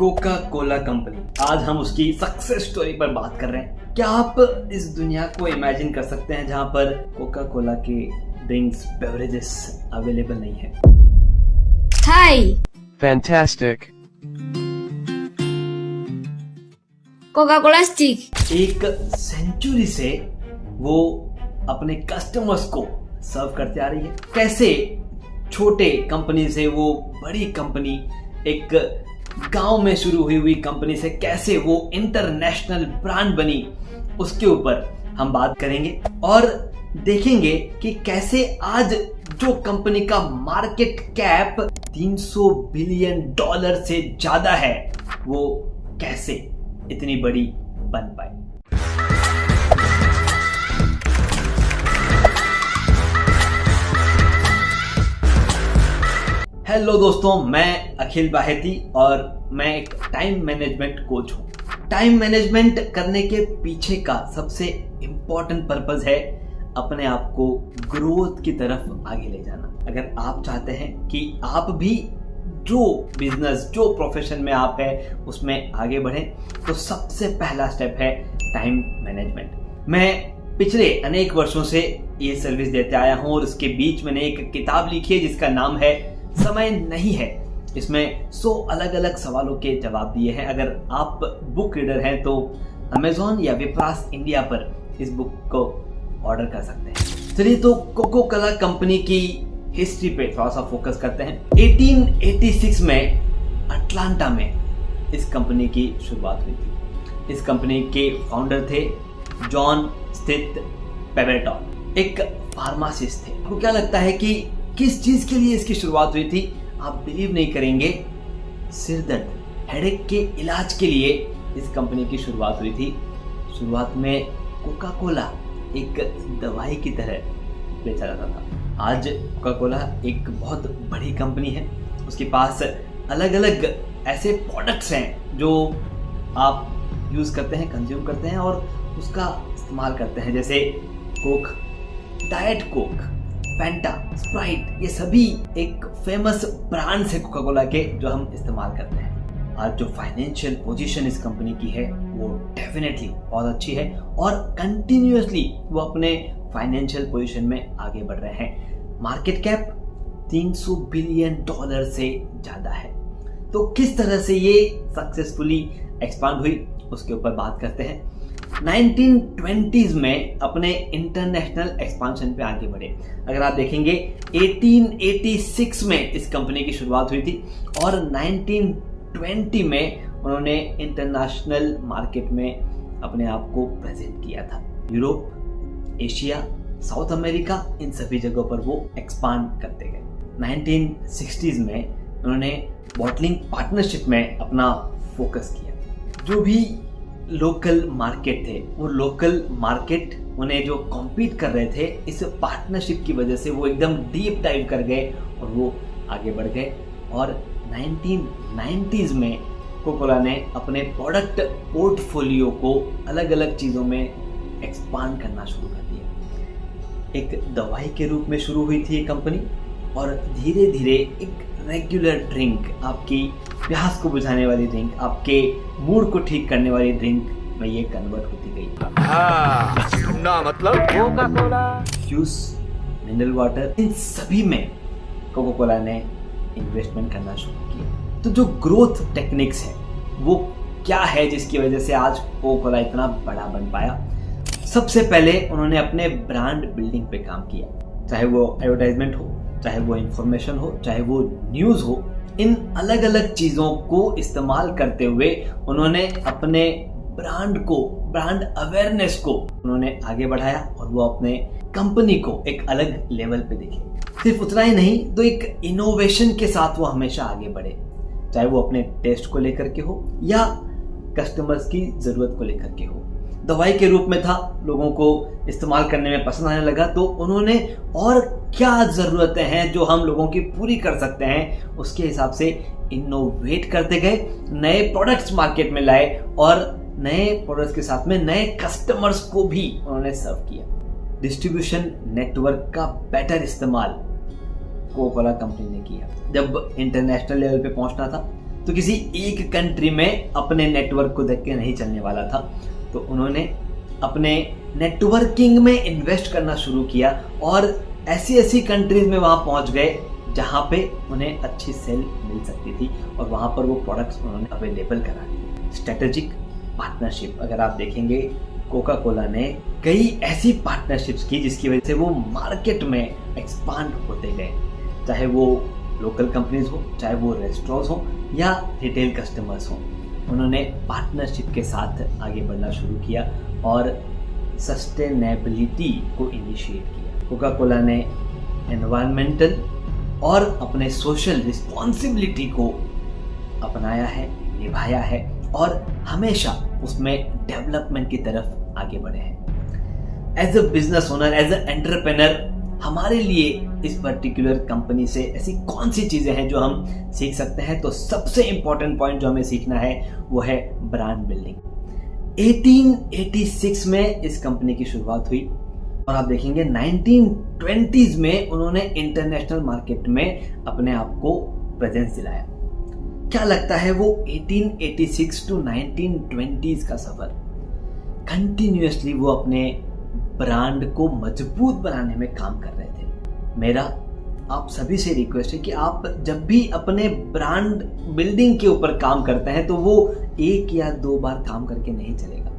Coca Cola company. आज हम उसकी सक्सेस स्टोरी पर बात कर रहे हैं। क्या आप इस दुनिया को इमेजिन कर सकते हैं जहां पर कोका कोला के ड्रिंक्स बेवरेजेस अवेलेबल नहीं है? हाय, Fantastic. Coca Cola stick. एक सेंचुरी से वो अपने कस्टमर्स को सर्व करते आ रही है। कैसे छोटे कंपनी से वो बड़ी कंपनी, एक गांव में शुरू हुई कंपनी से कैसे वो इंटरनेशनल ब्रांड बनी, उसके ऊपर हम बात करेंगे और देखेंगे कि कैसे आज जो कंपनी का मार्केट कैप $300 बिलियन से ज्यादा है, वो कैसे इतनी बड़ी बन पाई। हेलो दोस्तों, मैं अखिल बाहेती और मैं एक टाइम मैनेजमेंट कोच हूं। टाइम मैनेजमेंट करने के पीछे का सबसे इंपॉर्टेंट पर्पस है अपने आप को ग्रोथ की तरफ आगे ले जाना। अगर आप चाहते हैं कि आप भी जो बिजनेस, जो प्रोफेशन में आप है उसमें आगे बढ़ें, तो सबसे पहला स्टेप है टाइम मैनेजमेंट। मैं पिछले अनेक वर्षों से ये सर्विस देते आया हूं और उसके बीच मैंने एक किताब लिखी है जिसका नाम है समय नहीं है। इसमें 100 अलग अलग सवालों के जवाब दिए हैं। अगर आप बुक रीडर हैं तो अमेज़न या विप्रास इंडिया पर इस बुक को ऑर्डर कर सकते हैं। चलिए तो कोका कोला कंपनी की हिस्ट्री पे थोड़ा सा फोकस करते हैं। 1886 में अटलांटा में इस कंपनी की शुरुआत हुई थी। इस कंपनी के फाउंडर थे जॉन स्थित पेबरटन, एक फार्मासिस्ट थे। आपको क्या लगता है कि किस चीज के लिए इसकी शुरुआत हुई थी? आप बिलीव नहीं करेंगे, सिर दर्द, हेडेक के इलाज के लिए इस कंपनी की शुरुआत हुई थी। शुरुआत में कोका कोला एक दवाई की तरह बेचा जाता था। आज कोका कोला एक बहुत बड़ी कंपनी है। उसके पास अलग अलग ऐसे प्रोडक्ट्स हैं जो आप यूज करते हैं, कंज्यूम करते हैं और उसका इस्तेमाल करते हैं, जैसे Coke, diet Coke, Fanta, Sprite, ये सभी एक फेमस ब्रांड्स है कोका कोला के जो हम इस्तेमाल करते हैं। आज जो फाइनेंशियल पोजीशन इस कंपनी की है वो डेफिनेटली बहुत अच्छी है और कंटिन्यूअसली वो अपने फाइनेंशियल पोजीशन में आगे बढ़ रहे हैं। मार्केट कैप $300 बिलियन से ज्यादा है। तो किस तरह से ये सक्सेसफुली एक्सपांड हुई उसके ऊपर बात करते हैं। 1920s में अपने इंटरनेशनल एक्सपांशन पे आगे बढ़े। अगर आप देखेंगे 1886 में इस कंपनी की शुरुआत हुई थी और 1920 में उन्होंने इंटरनेशनल मार्केट में अपने आप को प्रेजेंट किया था। यूरोप, एशिया, साउथ अमेरिका, इन सभी जगहों पर वो एक्सपांड करते गए। 1960s में उन्होंने बॉटलिंग पार्टनरशिप में अपना फोकस किया। जो भी लोकल मार्केट थे, वो लोकल मार्केट उन्हें जो कॉम्पीट कर रहे थे, इस पार्टनरशिप की वजह से वो एकदम डीप डाइव कर गए और वो आगे बढ़ गए। और 1990s में कोका कोला ने अपने प्रोडक्ट पोर्टफोलियो को अलग अलग चीज़ों में एक्सपांड करना शुरू कर दिया। एक दवाई के रूप में शुरू हुई थी ये कंपनी और धीरे धीरे एक रेगुलर ड्रिंक, आपकी प्यास को बुझाने वाली ड्रिंक, आपके मूड को ठीक करने वाली ड्रिंक में ये कन्वर्ट होती गई। ना मतलब Coca Cola, juice, mineral water, इन सभी में कोका कोला ने इन्वेस्टमेंट करना शुरू किया। तो जो ग्रोथ टेक्निक्स है वो क्या है जिसकी वजह से आज कोका कोला इतना बड़ा बन पाया? सबसे पहले उन्होंने अपने ब्रांड बिल्डिंग पे काम किया। चाहे वो एडवर्टाइजमेंट हो, चाहे वो इंफॉर्मेशन हो, चाहे वो न्यूज़ हो, इन अलग अलग चीज़ों को इस्तेमाल करते हुए उन्होंने अपने ब्रांड को, ब्रांड अवेयरनेस को उन्होंने आगे बढ़ाया और वो अपने कंपनी को एक अलग लेवल पे देखे। सिर्फ उतना ही नहीं, तो एक इनोवेशन के साथ वो हमेशा आगे बढ़े, चाहे वो अपने टेस्ट को लेकर के हो या कस्टमर्स की ज़रूरत को लेकर के हो। दवाई के रूप में था, लोगों को इस्तेमाल करने में पसंद आने लगा, तो उन्होंने और क्या ज़रूरतें हैं जो हम लोगों की पूरी कर सकते हैं, उसके हिसाब से इनोवेट करते गए, नए प्रोडक्ट्स मार्केट में लाए और नए प्रोडक्ट्स के साथ में नए कस्टमर्स को भी उन्होंने सर्व किया। डिस्ट्रीब्यूशन नेटवर्क का बेटर इस्तेमाल कोका कोला कंपनी ने किया। जब इंटरनेशनल लेवल पे पहुंचना था तो किसी एक कंट्री में अपने नेटवर्क को देख के नहीं चलने वाला था। तो उन्होंने अपने नेटवर्किंग में इन्वेस्ट करना शुरू किया और ऐसी ऐसी कंट्रीज में वहां पहुंच गए जहां पे उन्हें अच्छी सेल मिल सकती थी और वहां पर वो प्रोडक्ट्स उन्होंने अवेलेबल करा दिए। स्ट्रेटेजिक पार्टनरशिप, अगर आप देखेंगे कोका कोला ने कई ऐसी पार्टनरशिप्स की जिसकी वजह से वो मार्केट में एक्सपांड होते गए, चाहे वो लोकल कंपनीज हो, चाहे वो रेस्टोरेंट्स हो या रिटेल कस्टमर्स हो। उन्होंने पार्टनरशिप के साथ आगे बढ़ना शुरू किया और सस्टेनेबिलिटी को इनिशिएट किया। कोका कोला ने एनवायरमेंटल और अपने सोशल रिस्पॉन्सिबिलिटी को अपनाया है, निभाया है और हमेशा उसमें डेवलपमेंट की तरफ आगे बढ़े हैं। As a business owner, as a entrepreneur, हमारे लिए इस पर्टिकुलर कंपनी से ऐसी कौन सी चीजें हैं जो हम सीख सकते हैं? तो सबसे इंपॉर्टेंट पॉइंट जो हमें सीखना है वो है ब्रांड बिल्डिंग। 1886 में इस कंपनी की शुरुआत हुई और आप देखेंगे 1920s में उन्होंने इंटरनेशनल मार्केट में अपने आप को प्रेजेंस दिलाया। क्या लगता है वो 1886 टू 1920s का सफर, कंटिन्यूअसली वो अपने ब्रांड को मजबूत बनाने में काम कर रहे थे। मेरा आप सभी से रिक्वेस्ट है कि आप जब भी अपने ब्रांड बिल्डिंग के ऊपर काम करते हैं तो वो एक या दो बार काम करके नहीं चलेगा।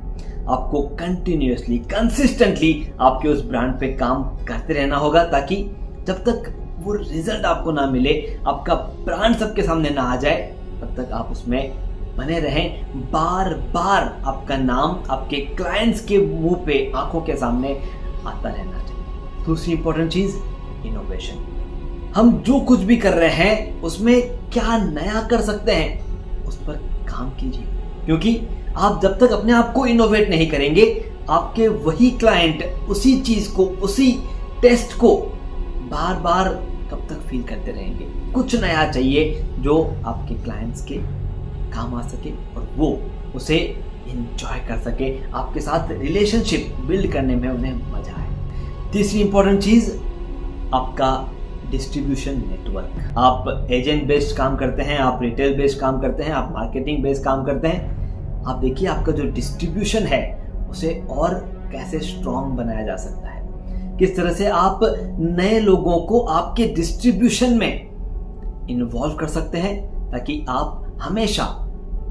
आपको कंटिन्यूअसली, कंसिस्टेंटली आपके उस ब्रांड पे काम करते रहना होगा ताकि जब तक वो रिजल्ट आपको ना मिले, आपका ब्रांड सबके सामने ना आ जाए, तब तक आप उसमें बने रहें। बार बार आपका नाम आपके क्लाइंट्स के मुंह पे, आंखों के सामने आता रहना चाहिए। दूसरी इंपॉर्टेंट चीज, इनोवेशन। हम जो कुछ भी कर रहे हैं उसमें क्या नया कर सकते हैं उस पर काम कीजिए, क्योंकि आप जब तक अपने आप को इनोवेट नहीं करेंगे, आपके वही क्लाइंट उसी चीज को, उसी टेस्ट को बार बार कब तक फील करते रहेंगे। कुछ नया चाहिए जो आपके क्लाइंट्स के काम आ सके और वो उसे एंजॉय कर सके, आपके साथ रिलेशनशिप बिल्ड करने में उन्हें मजा आए। तीसरी इंपॉर्टेंट चीज, आपका डिस्ट्रीब्यूशन नेटवर्क। आप एजेंट बेस्ड काम करते हैं, आप रिटेल बेस्ड काम करते हैं, आप मार्केटिंग बेस्ड काम करते हैं, आप देखिए आपका जो डिस्ट्रीब्यूशन है उसे और कैसे स्ट्रॉन्ग बनाया जा सकता है। किस तरह से आप नए लोगों को आपके डिस्ट्रीब्यूशन में इन्वॉल्व कर सकते हैं ताकि आप हमेशा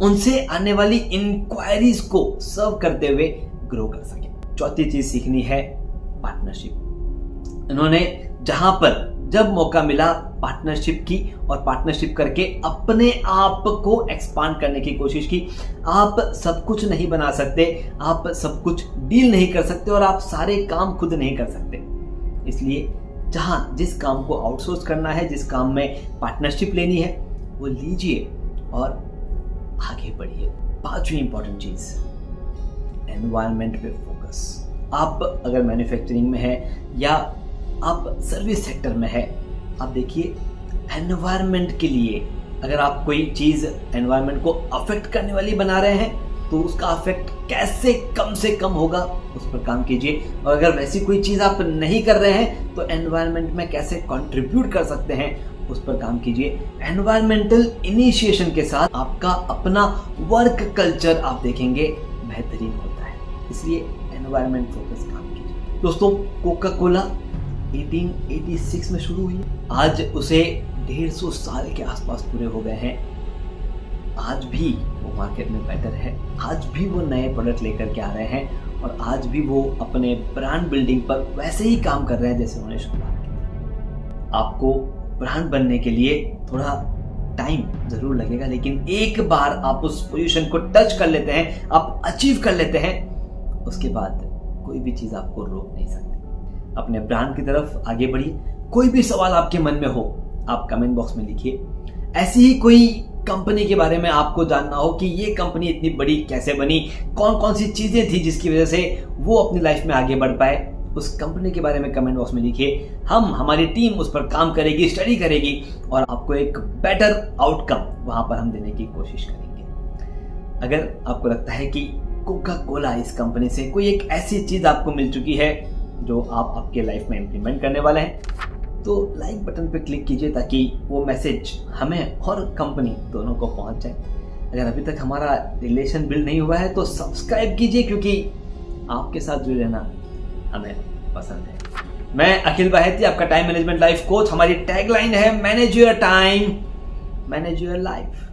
उनसे आने वाली इंक्वायरीज को सर्व करते हुए ग्रो कर सके। चौथी चीज सीखनी है पार्टनरशिप। इन्होंने जहां पर जब मौका मिला पार्टनरशिप की और पार्टनरशिप करके अपने आप को एक्सपांड करने की कोशिश की। आप सब कुछ नहीं बना सकते, आप सब कुछ डील नहीं कर सकते और आप सारे काम खुद नहीं कर सकते। इसलिए जहां जिस काम को आउटसोर्स करना है, जिस काम में पार्टनरशिप लेनी है, वो लीजिए और आगे बढ़िए। पांचवी इंपॉर्टेंट चीज, एनवायरनमेंट पे फोकस। आप अगर मैन्युफैक्चरिंग में है या आप सर्विस सेक्टर में है, आप देखिए एनवायरनमेंट के लिए अगर आप कोई चीज एनवायरनमेंट को अफेक्ट करने वाली बना रहे हैं तो उसका अफेक्ट कैसे कम से कम होगा उस पर काम कीजिए। और अगर वैसी कोई चीज आप नहीं कर रहे हैं तो एनवायरनमेंट में कैसे कंट्रीब्यूट कर सकते हैं उस पर काम कीजिए। एनवायरमेंटल इनिशिएशन के साथ आपका अपना वर्क कल्चर आप देखेंगे बेहतरीन होता है, इसलिए एनवायरनमेंट फोकस काम कीजिए। दोस्तों, कोका कोला 1886 में शुरू हुई, आज उसे 150 साल के आसपास पूरे हो गए हैं। आज भी वो मार्केट में बेटर है, आज भी वो नए प्रोडक्ट लेकर के आ रहे हैं और आज भी वो अपने ब्रांड बिल्डिंग पर वैसे ही काम कर रहे हैं जैसे उन्होंने शुरुआत की थी। आपको ब्रांड बनने के लिए थोड़ा टाइम जरूर लगेगा, लेकिन एक बार आप उस पोजीशन को टच कर लेते हैं, आप अचीव कर लेते हैं, उसके बाद कोई भी चीज आपको रोक नहीं सकती। अपने ब्रांड की तरफ आगे बढ़िए। कोई भी सवाल आपके मन में हो आप कमेंट बॉक्स में लिखिए। ऐसी ही कोई कंपनी के बारे में आपको जानना हो कि ये कंपनी इतनी बड़ी कैसे बनी, कौन कौन सी चीजें थी जिसकी वजह से वो अपनी लाइफ में आगे बढ़ पाए, उस कंपनी के बारे में कमेंट बॉक्स में लिखिए। हमारी टीम उस पर काम करेगी, स्टडी करेगी और आपको एक बेटर आउटकम वहां पर हम देने की कोशिश करेंगे। अगर आपको लगता है कि कोका कोला इस कंपनी से कोई एक ऐसी चीज आपको मिल चुकी है जो आप आपके लाइफ में इंप्लीमेंट करने वाले हैं, तो लाइक बटन पे क्लिक कीजिए ताकि वो मैसेज हमें और कंपनी दोनों को पहुंच जाए। अगर अभी तक हमारा रिलेशन बिल्ड नहीं हुआ है तो सब्सक्राइब कीजिए, क्योंकि आपके साथ जुड़े रहना हमें पसंद है। मैं अखिल बाहेती, आपका टाइम मैनेजमेंट लाइफ कोच। हमारी टैगलाइन है manage your time, manage your life.